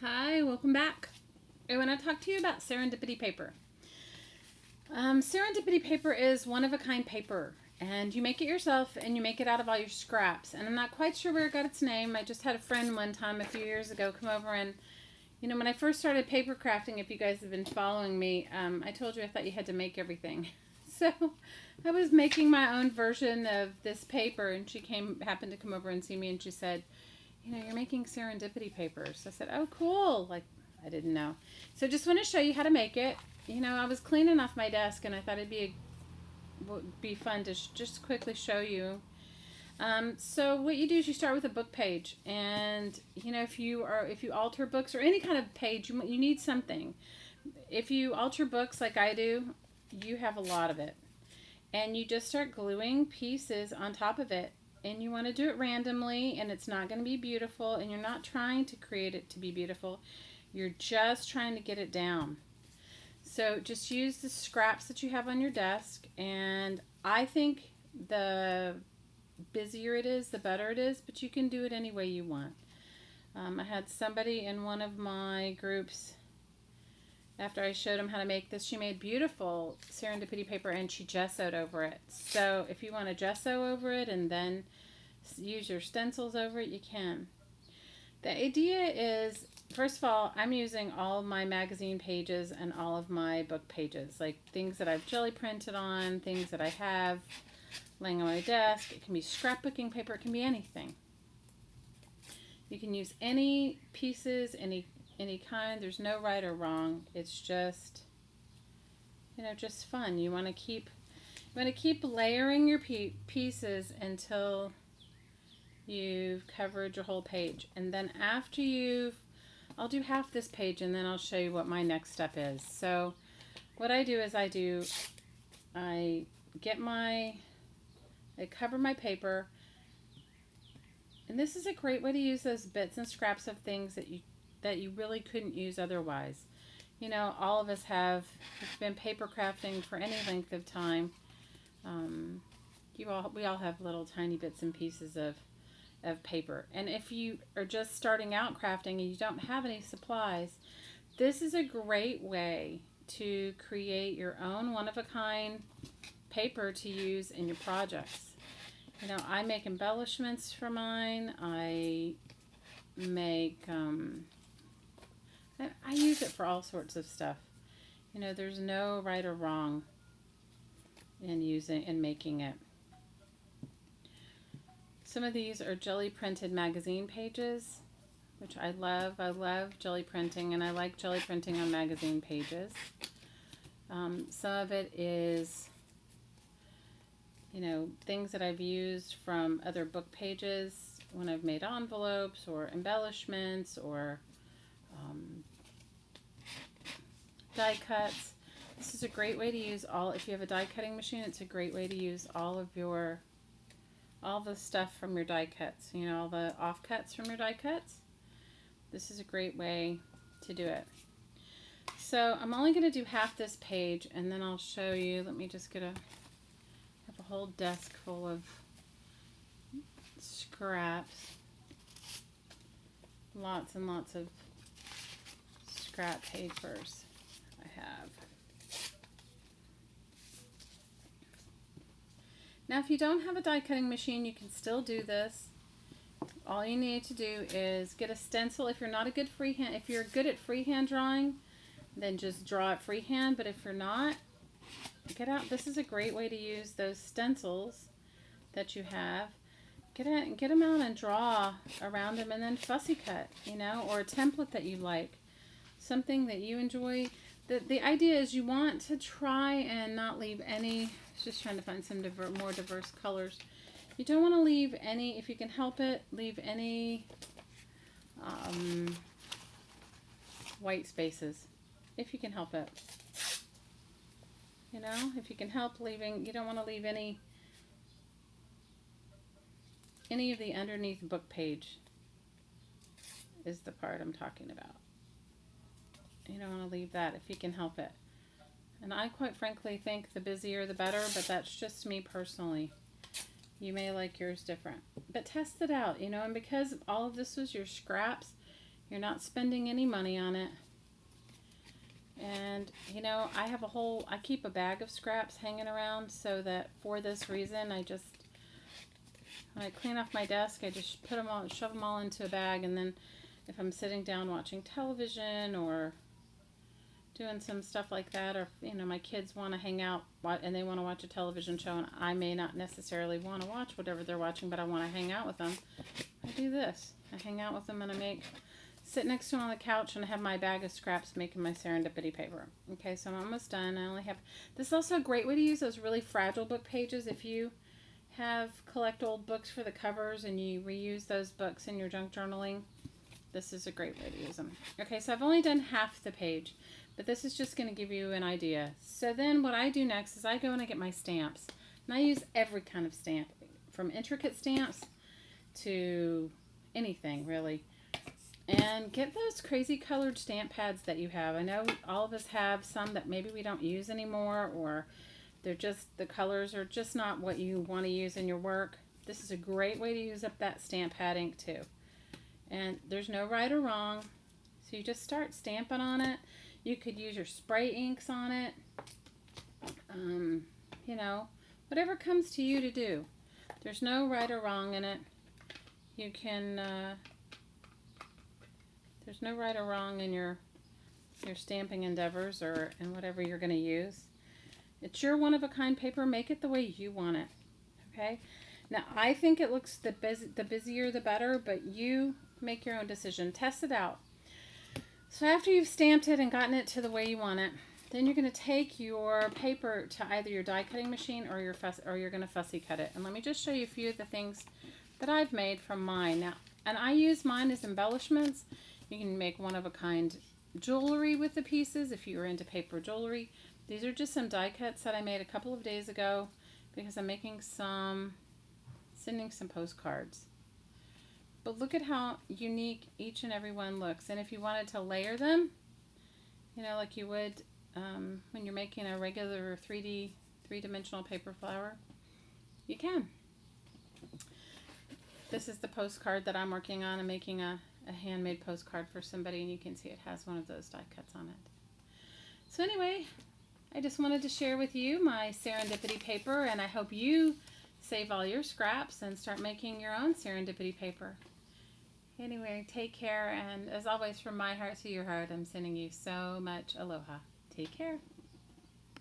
Hi, welcome back. I want to talk to you about serendipity paper. Serendipity paper is one of a kind paper, and you make it yourself and you make it out of all your scraps. And I'm not quite sure where it got its name. I just had a friend one time a few years ago come over and, when I first started paper crafting, if you guys have been following me, I told you I thought you had to make everything. So I was making my own version of this paper, and she happened to come over and see me, and she said, you're making serendipity papers. I said, oh, cool. Like, I didn't know. So just want to show you how to make it. I was cleaning off my desk, and I thought would be fun to just quickly show you. So what you do is you start with a book page, and if you alter books or any kind of page, you need something. If you alter books like I do, you have a lot of it, and you just start gluing pieces on top of it. And you want to do it randomly, and it's not going to be beautiful, and you're not trying to create it to be beautiful. You're just trying to get it down. So just use the scraps that you have on your desk, and I think the busier it is, the better it is, but you can do it any way you want. I had somebody in one of my groups, after I showed them how to make this, she made beautiful serendipity paper and she gessoed over it. So if you want to gesso over it and then use your stencils over it, you can. The idea is, first of all, I'm using all of my magazine pages and all of my book pages, like things that I've jelly printed on, things that I have laying on my desk. It can be scrapbooking paper, it can be anything. You can use any pieces, any kind. There's no right or wrong. It's just just fun. You want to keep layering your pieces until you've covered your whole page. And then after I'll do half this page, and then I'll show you what my next step is. So what I do is I cover my paper, and this is a great way to use those bits and scraps of things that you really couldn't use otherwise. All of us have been paper crafting for any length of time. We all have little tiny bits and pieces of paper. And if you are just starting out crafting and you don't have any supplies, this is a great way to create your own one-of-a-kind paper to use in your projects. I make embellishments for mine. I make I use it for all sorts of stuff. There's no right or wrong in making it. Some of these are jelly printed magazine pages, which I love. I love jelly printing, and I like jelly printing on magazine pages. Some of it is, things that I've used from other book pages when I've made envelopes or embellishments or die cuts. This is a great way to use if you have a die cutting machine, it's a great way to use all the stuff from your die cuts, all the offcuts from your die cuts. This is a great way to do it. So I'm only going to do half this page, and then I'll show you. Let me just have a whole desk full of scraps. Lots and lots of scrap papers I have. Now, if you don't have a die cutting machine, you can still do this. All you need to do is get a stencil. If you're good at freehand drawing, then just draw it freehand. But if you're not, get out. This is a great way to use those stencils that you have. Get them out and draw around them, and then fussy cut, or a template that you like, something that you enjoy. The idea is you want to try and not leave any. Just trying to find some more diverse colors. You don't want to leave any, if you can help it, leave any white spaces, if you can help it. If you can help leaving, you don't want to leave any of the underneath book page is the part I'm talking about. You don't want to leave that if you can help it. And I quite frankly think the busier the better, but that's just me personally. You may like yours different. But test it out, and because all of this was your scraps, You're not spending any money on it. And, you know, I keep a bag of scraps hanging around so that for this reason, when I clean off my desk, I just shove them all into a bag. And then if I'm sitting down watching television or doing some stuff like that, or, you know, my kids want to hang out and they want to watch a television show and I may not necessarily want to watch whatever they're watching, but I want to hang out with them, I do this. I hang out with them and sit next to them on the couch and have my bag of scraps making my serendipity paper. Okay, so I'm almost done. This is also a great way to use those really fragile book pages. If you collect old books for the covers and you reuse those books in your junk journaling, this is a great way to use them. Okay, so I've only done half the page, but this is just going to give you an idea. So then what I do next is I go and I get my stamps. And I use every kind of stamp, from intricate stamps to anything, really. And get those crazy colored stamp pads that you have. I know all of us have some that maybe we don't use anymore, or the colors are just not what you want to use in your work. This is a great way to use up that stamp pad ink too. And there's no right or wrong. So you just start stamping on it. You could use your spray inks on it. You know, whatever comes to you to do. There's no right or wrong in it. You can... There's no right or wrong in your stamping endeavors or in whatever you're going to use. It's your one-of-a-kind paper. Make it the way you want it. Okay? Now, I think it looks the busier the better, but you make your own decision. Test it out. So after you've stamped it and gotten it to the way you want it, then you're going to take your paper to either your die cutting machine or you're going to fussy cut it. And let me just show you a few of the things that I've made from mine. Now, and I use mine as embellishments. You can make one-of-a-kind jewelry with the pieces if you are into paper jewelry. These are just some die cuts that I made a couple of days ago because I'm sending some postcards. But look at how unique each and every one looks. And if you wanted to layer them, you know, like you would when you're making a regular three-dimensional paper flower, you can. This is the postcard that I'm working on. I'm making a handmade postcard for somebody, and you can see it has one of those die cuts on it. So anyway, I just wanted to share with you my serendipity paper, and I hope you save all your scraps and start making your own serendipity paper. Anyway, take care, and as always, from my heart to your heart, I'm sending you so much aloha. Take care.